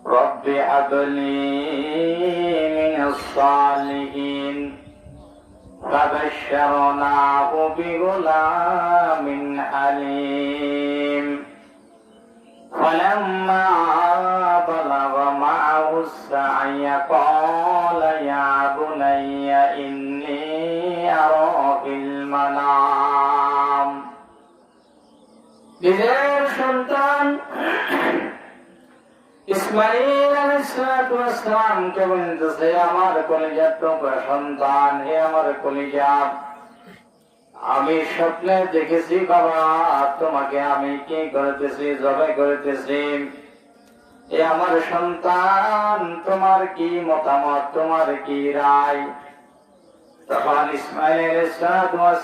رب هب لي من الصالحين فبشرناه بغلام حليم فلما بلغ معه السعي قال يا بني إني أرى في المنام নিজের সন্তান ইসমাঈল আলাইহিস সালামকে বলতেছে, আমার কলিজার টুকরা সন্তান, হে আমার কলিজা, আমি স্বপ্নে দেখেছি বাবা তোমাকে আমি কি করতেছি, জবাই করতেছি। এ আমার সন্তান, তোমার কি মতামত, তোমার কি রায়? তখন ইসমাঈল আলাইহিস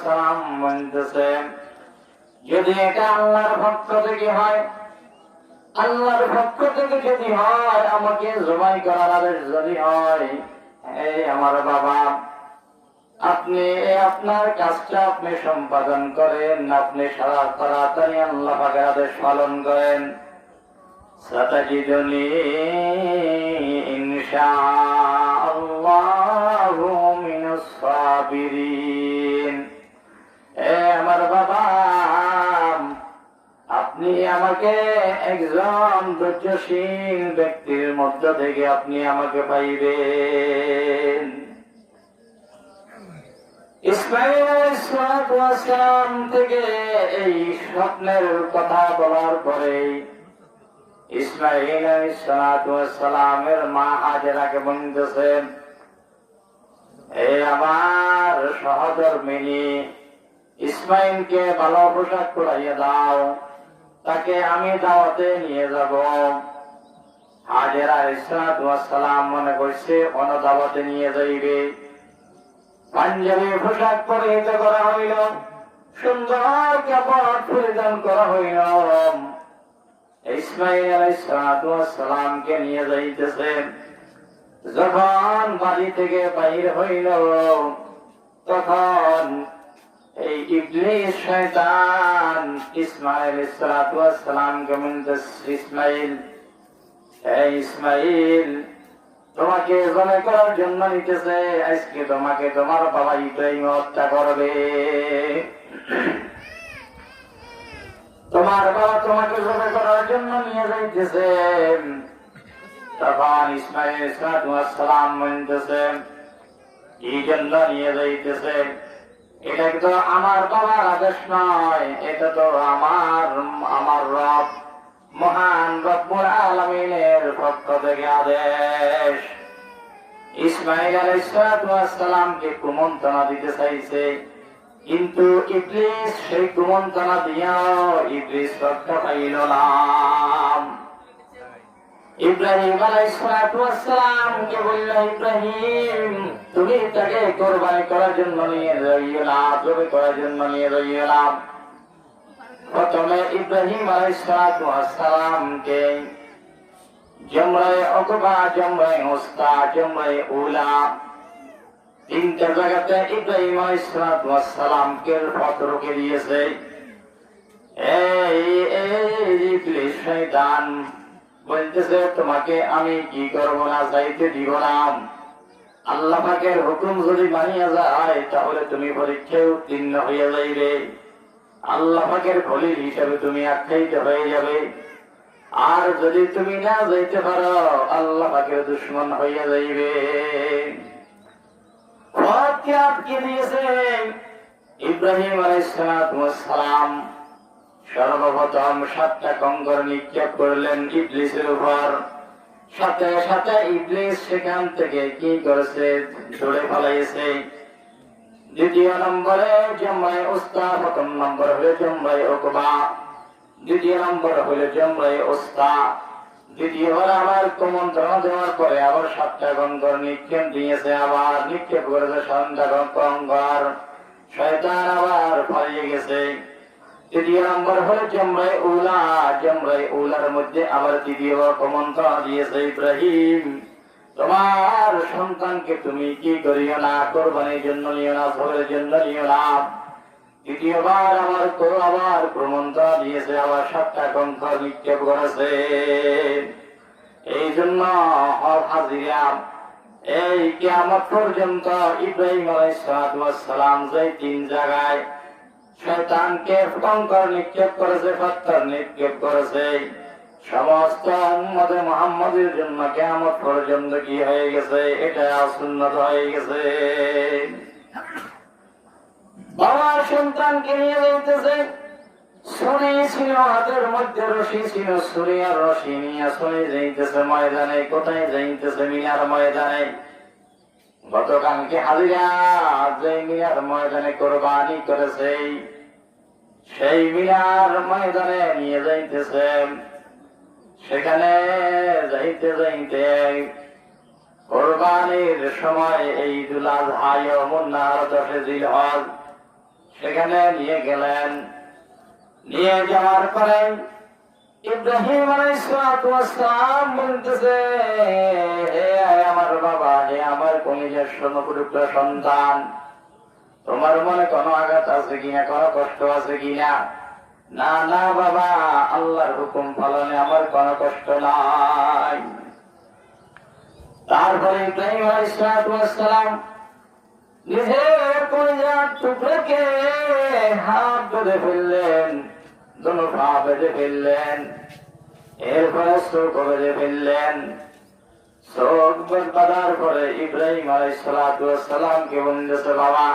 সালাম বলতেছে, যদি এটা আল্লাহর পক্ষ থেকে হয়, আল্লাহর পক্ষ থেকে যদি হয়, আমাকে জবাই করার আদেশ যদি হয়, এই আমার বাবা, আপনি আপনার কাজটা আপনি সম্পাদন করেন, আপনি সারা তাড়াতাড়ি আল্লাহ পাকের আদেশ পালন করেন। সাতাজিদুনি ইনশাআল্লাহু মিনাস সাবিরিন। আমার বাবা, আপনি আমাকে একজন ধৈর্যশীল ব্যক্তির মধ্য থেকে আপনি আমাকে পাইবেন। ইসমাঈল আলাইহিস সালাম থেকে এই স্বপ্নের কথা বলার পরে ইসমাঈল আলাইহিস সালামের মা হাজেরাকে বলতেছেন, এ আমার সহধর্মিনী, ইসমাঈলকে ভালো পোশাক পরাইয়া দাও, তাকে আমি দাওয়াতে নিয়ে যাব। হাজেরা আলাইহিস সালাম মনে করছে কোন দাওয়াতে নিয়ে যাইবে। পাঞ্জাবি পোশাক পরিহিত করা হইল, সুন্দর কাপড় পরিধান করা হইল। ইসমাঈল আলাইহিস সালামকে নিয়ে যাইতেছে। যখন বাড়ি থেকে বাইর হইল, তখন এই ইবলিস শয়তান ইসমাঈল আলাইহিস সালামকে বলতেছে, ইসমাঈল তোমাকে জবাই করার জন্য নিতেছে, আজকে তোমাকে তোমার বাবা ইব্রাহিম হত্যা করবে। তোমার বাবা তোমাকে জবাই করার জন্য নিয়ে যাইতেছে। তখন ইসমাঈল আলাইহিস সালাম বলতেছে, কি জন্য নিয়ে যাইতেছে? এটা তো আমার বাবার আদেশ নয়, এটা তো আমার রব মহান রব্বুল আলামিনের পক্ষ থেকে আদেশ। ইসমাঈল আলাইহিস সালামকে কুমন্ত্রণা দিতে চাইছে, কিন্তু ইবলিস সেই কুমন্ত্রণা দিয়াও ইবলিস রক্ষা পাইল না। ইব্রাহিম আলাইহিস সালামকে বলল, ইব্রাহিম তুমি তাকে কোরবানি করার জন্য নিয়ে যাইও, জবাই করার জন্য নিয়ে যাইও। প্রথমে ইব্রাহিম আলাইহিস সালামকে জমরায়ে উকবা, জমরায়ে উসতা, জমরায়ে উলা, তিনটা জায়গাতে ইব্রাহিম আলাইহিস সালামকে পথ রুখে দিয়েছে। এই ইবলিস শয়তান বলতেছে, তোমাকে আমি কি করব না, যাইতে দিব না। আল্লাহ পাকের হুকুম যদি মানিয়া যায়, তাহলে তুমি পরীক্ষায় উত্তীর্ণ হয়ে যাইবে, আল্লাহ পাকের খলিল হিসাবে তুমি আখ্যায়িত হয়ে যাবে। আর যদি তুমি না যাইতে পারো, আল্লাহ পাকের দুশমন হইয়া যাইবে। পথকে আটকে দিয়েছে। ইব্রাহিম আলাইহিস সালাম সর্বপ্রথম 7টা কঙ্কর নিক্ষেপ করলেন ইবলিসের উপর। সাথে সাথে ইবলিস সেখান থেকে কি করেছে, ছুড়ে ফেলাইছে। দ্বিতীয় নম্বরে জমরায়ে উসতা, প্রথম নম্বর হলো জমরায়ে উকবা, দ্বিতীয় নম্বর হলো জমরায়ে উসতা। দ্বিতীয়বার আবার কুমন্ত্রণা দেওয়ার পরে আবার 7টা কঙ্কর নিক্ষেপ দিয়েছে, আবার নিক্ষেপ করেছে 7টা কঙ্কর। শয়তান আবার পালিয়ে গেছে। তৃতীয় নম্বর হলো জমরায়ে উলা, জমরায়ে উলার মধ্যে আবার দ্বিতীয়বার কুমন্ত্রণা দিয়েছে, ইব্রাহিম তোমার সন্তানকে তুমি কি করিও না, কোরবানির জন্য নিও না, ভোগের জন্য নিও না। দ্বিতীয়বার আবার কুমন্ত্রণা দিয়েছে, আবার 7টা কঙ্কর নিক্ষেপ করেছে। এই জন্য হাজিরা এই কিয়ামত পর্যন্ত ইব্রাহিম আলাইহিস সালাম যে 3 জায়গায় শয়তানকে কঙ্কর নিক্ষেপ করেছে, পাথর নিক্ষেপ করেছে, সমস্ত উম্মতে মুহাম্মাদের জন্য কিয়ামত পর্যন্ত কি হয়ে গেছে, এটা সুন্নাত হয়ে গেছে। বাবার সন্তানকে নিয়ে যাইতেছে, ছুরি ছিল হাতের মধ্যে, রশি ছিল, ছুরি আর রশি নিয়ে চলে যাইতেছে ময়দানে। কোথায় যাইতেছে? মিনার ময়দানে। গতকালকে হাজিরা যে মিনার ময়দানে কোরবানি করেছে, সেই মিনার ময়দানে নিয়ে যাইতেছে। সেখানে যাইতে যাইতে কোরবানির সময় এই ঈদুল আযহা ইয়াউমুন নাহর 10 জিলহজ সেখানে নিয়ে গেলেন। নিয়ে যাওয়ার পরে ইব্রাহিম আলাইহিস সালাম বলতেছে, হে আমার বাবা, হে আমার কলিজার সোনাপুত্র সন্তান, তোমার মনে কোনো আঘাত আছে কিনা, কোনো কষ্ট আছে কিনা? না না বাবা, আল্লাহর হুকুম পালনে আমার কোনো কষ্ট নাই। তারপরে ইব্রাহিম আলাইহিস সালাম নিজের কলিজার টুকরাকে হাত ধরে ফেললেন, দুনো পা বেঁধে ফেললেন, এরপরে চোখ বেঁধে ফেললেন। চোখ বাঁধার পরে ইব্রাহিম আলাইহিস সালামকে বলতেছে, বাবা,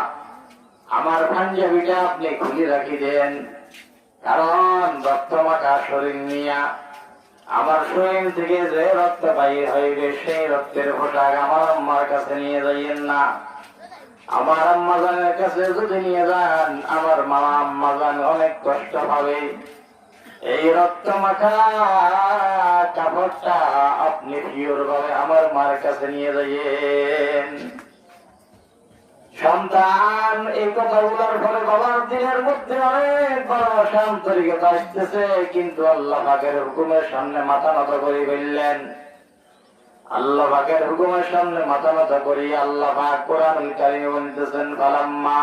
আমার পাঞ্জাবিটা আপনি খুলে রাখি দেন, কারণ রক্ত মাখা শরীর নিয়া আমার শরীর থেকে যে রক্ত বাহির হইবে সেই রক্তের পোশাক আমার আম্মার কাছে নিয়ে যাইয়েন না। আমার আম্মা জানের কাছে যদি নিয়ে যান, আমার মা আম্মা জান অনেক কষ্ট পাবে। এই রক্ত মাখা কাপড়টা আপনি পিওর ভাবে আমার মার কাছে নিয়ে যাইয়েন। সন্তান এই কথাগুলোর পরে বাবার দিনের মধ্যে অনেক বড় শান্তরিকতা আসতেছে, কিন্তু আল্লাহ পাকের হুকুমের সামনে মাথা নত করে ফেললেন। আল্লাহ পাকের হুকুমের সামনে মাথা নত করি আল্লাহ পাক কোরআনুল কারীমে বলতেছেন, ফালাম্মা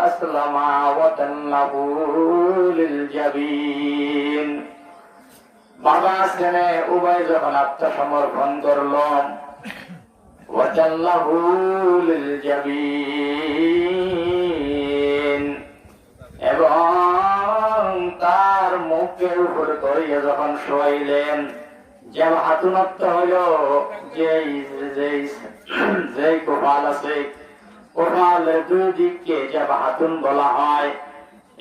আসলামা ওয়া তাল্লাহু লিল জাবিন। বাবা ছেলে উভয় যখন আত্মসমর্পণ করল, ওয়া তাল্লাহু লিল জাবিন, এবং তার মুখের উপর করিয়ে যখন শোয়াইলেন, যে হাতুনত্ব হইল, যে কপাল আছে, কপালের 2 দিককে যে হাতুন বলা হয়,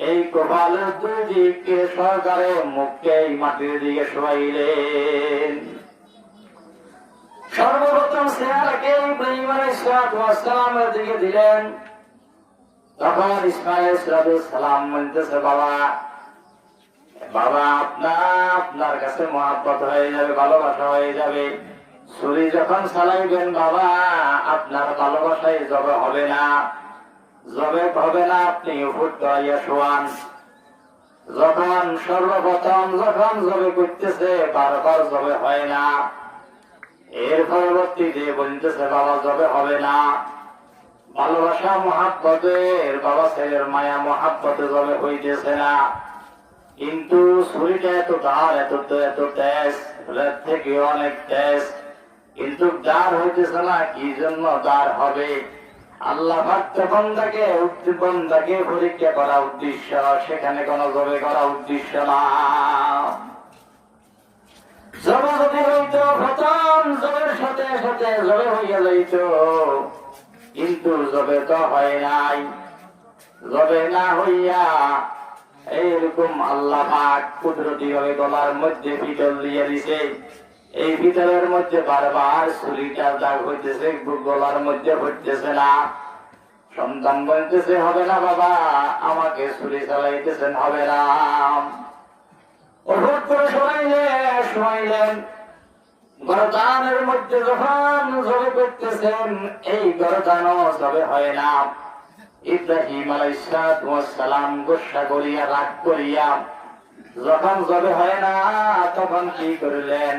এই কপালের 2 দিককে সরকারে মুখকে মাটির দিকে শোয়াইলেন। সর্বপ্রথম চেহারাকে ইব্রাহিম আলাইহিস সালামের দিকে দিলেন। তখন ইসমাঈল আলাইহিস সালাম বলতেছে, বাবা, আপনার কাছে মহব্বত হয়ে যাবে, ভালোবাসা হয়ে যাবে। ছুরি যখন চালাইবেন বাবা, আপনার ভালোবাসায় জবে হবে না, আপনি উপর দাঁড়িয়ে শোয়ান। যখন সর্বপ্রথম যখন জবে করতেছে, বারবার জবে হয় না। এর পরবর্তীতে বলতেছে, বাবা জবে হবে না, ভালোবাসা মহাব্বতের, বাবা ছেলের মায়া মহাব্বতে জবে হইতেছে না। কিন্তু ছুরিটা এত ধার, এত তেজ, থেকে অনেক তেজ, কিন্তু দাঁড় হইতেছে না। কি জন্য দাঁড় হবে? আল্লাহ ভক্ত বন্দাকে পরীক্ষা করা উদ্দেশ্য, সেখানে কোন জবে করা উদ্দেশ্য না। জবে যদি হইত, প্রথম জবের সাথে সাথে জবে হইয়া যাইত, কিন্তু জবে তো হয় নাই। জবে না হইয়া এইরকম আল্লাহ পাক কুদরতি ভাবে গলার মধ্যে পিতল দিয়ে দিছে। এই পিতলের মধ্যে বারবার ছুরিটার দাগ হইতেছে, গলার মধ্যে হইতেছে না। সন্তান বলতেছে, হবে না বাবা, আমাকে ছুরি চালাইতেছেন, হবে না। ওষুধ করে শোনাইলেন। গরদানের মধ্যে যখন জবে করতেছেন, এই গরদানও জবে হয় না। ইব্রাহিম আলাইহিস সালাম গোসা করিয়া, রাগ করিয়া, যখন জবে হয় না, তখন কি করলেন?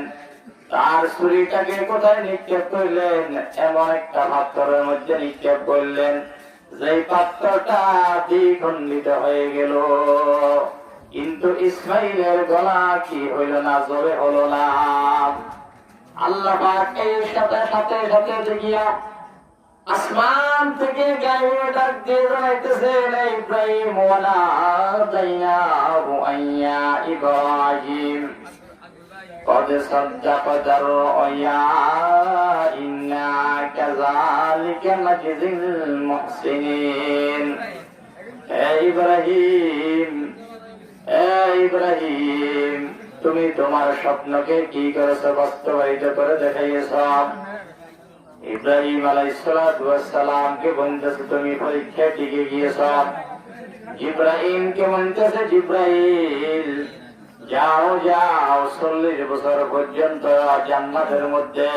তার ছুরিটাকে কোথায় নিক্ষেপ করলেন? এমন একটা পাত্রের মধ্যে নিক্ষেপ করলেন, যে পাত্রটা দ্বিখণ্ডিত হয়ে গেল। কিন্তু ইসমাইলের গলা কি হইল না? জবে হলো না। আল্লাহ পাক এই সাথে সাথে সাথে দেখিয়া আসমান থেকে গায়ে ডাক দিয়ে জানাইতেছেন, ইব্রাহিম ওয়ালা দাইনাহু আইয়া ইব্রাহিম قد صدقت الرؤيا إنا كذلك نجزي المحسنين ইব্রাহিম তুমি তোমার স্বপ্নকে কি করেছো বাস্তবায়িত করে দেখাইয়েছ। ইব্রাহিম আলাইহিস সালামকে বলতেছে তুমি পরীক্ষা টিকে গিয়েছ। ইব্রাহিমকে বলতেছে জিব্রাইল যাও যাও 40 বছর পর্যন্ত জান্নাতের মধ্যে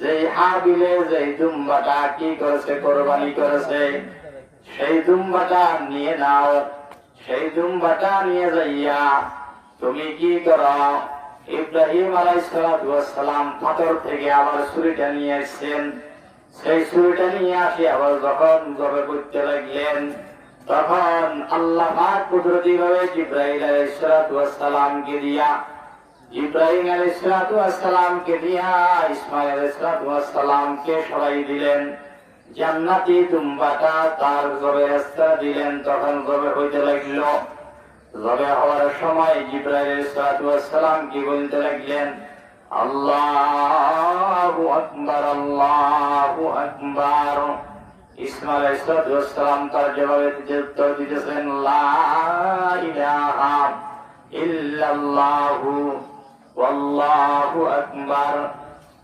যেই হাবিলে যেই দুম্বাটা কি করেছে কোরবানি করেছে সেই দুম্বাটা নিয়ে নাও। সেই দুম্বাটা নিয়ে যাইয়া তুমি কি করো। ইব্রাহিম আলাইহিস সালাম পাথর থেকে আবার ছুরিটা নিয়ে আসছেন। সেই ছুরিটা নিয়ে আসি আবার যখন জবে করতে লাগলেন তখন আল্লাহ পাক কুদরতি ভাবে জিব্রাইল আলাইহিস সালামকে দিয়া ইসমাঈল আলাইহিস সালামকে সরাই দিলেন। জান্নাতি দুম্বাটা তার জবের রাস্তা দিলেন। তখন জবে হইতে লাগল। জবে হওয়ার সময় জিব্রাইল আলাইহিস সালাম কি বলতে লাগলেন, আল্লাহু আকবার আল্লাহু আকবার। ইসমাঈল আলাইহিস সালাম তার জবাবে উত্তর দিতেছেন, লা ইলাহা ইল্লাল্লাহু ওয়াল্লাহু আকবার।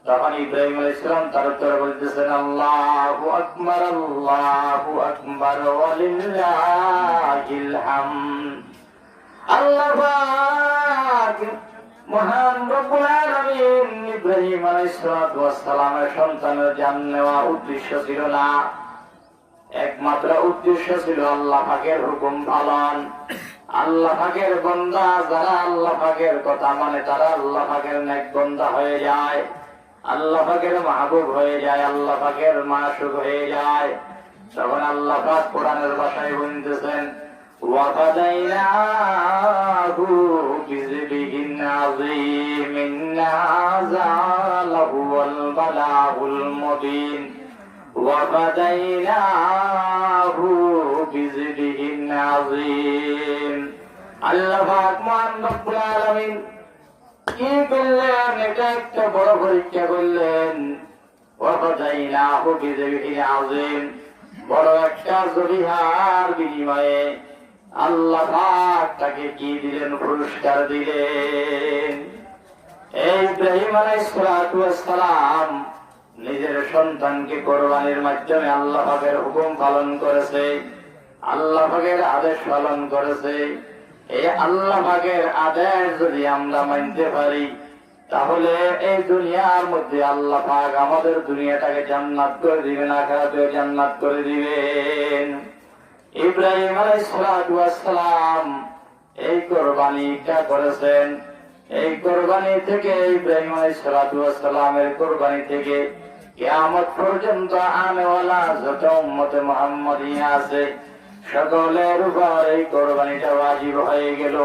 তখন ইব্রাহিম আলাইহিস সালাম তার উত্তরে বলতেছেন, আল্লাহু আকবার ওয়ালিল্লাহিল হামদ। আল্লাহ পাক মহান রব্বুল আলামিন ইব্রাহিম আলাইহিস সালামের সন্তানের জান নেওয়া উদ্দেশ্য ছিল না, একমাত্র উদ্দেশ্য ছিল আল্লাহ পাকের হুকুম পালন। আল্লাহ পাকের বান্দা যারা আল্লাহ পাকের কথা মানে তারা আল্লাহ পাকের নেক বান্দা হয়ে যায়, আল্লাহ পাকের মাহবুব হয়ে যায়, আল্লাহ পাকের মাশুক হয়ে যায়। তখন আল্লাহ পাক কোরআনের ভাষায় বলতেছেন, ওয়াফাদাইনাহু বিযিবহিন আযীমিন হাযা লাহুল বালাগুল মুবিন ওয়াফাদাইনাহু বিযিবহিন আযীম। আল্লাহ পাক মহান রব্বুল আলামিন কি করলেন? এটা একটা বড় পরীক্ষা করলেন। ওয়াফাদাইনাহু বিযিবহিন আযীম, বড় একটা জবিহার বিনিময়ে আল্লাহ পাক তাকে কি দিলেন? পুরস্কার দিলেন। এই ইব্রাহিম আলাইহিস সালাম নিজের সন্তানকে কোরবানির মাধ্যমে আল্লাহ পাকের হুকুম পালন করেছে, আল্লাহ পাকের আদেশ পালন করেছে। এই আল্লাহ পাকের আদেশ যদি আমরা মানতে পারি তাহলে এই দুনিয়ার মধ্যে আল্লাহ পাক আমাদের দুনিয়াটাকে জান্নাত করে দিবেন, আখিরাতেও জান্নাত করে দিবেন। ইব্রাহিম আলাইহিস সালাম এই কোরবানিটা করেছেন। এই কোরবানি থেকে ইব্রাহিম আলাইহিস সালামের কোরবানি থেকে কিয়ামত পর্যন্ত আনেওয়ালা যত উম্মতে মুহাম্মাদিয়া আছে সকলের উপর এই কোরবানিটা ওয়াজিব হয়ে গেল।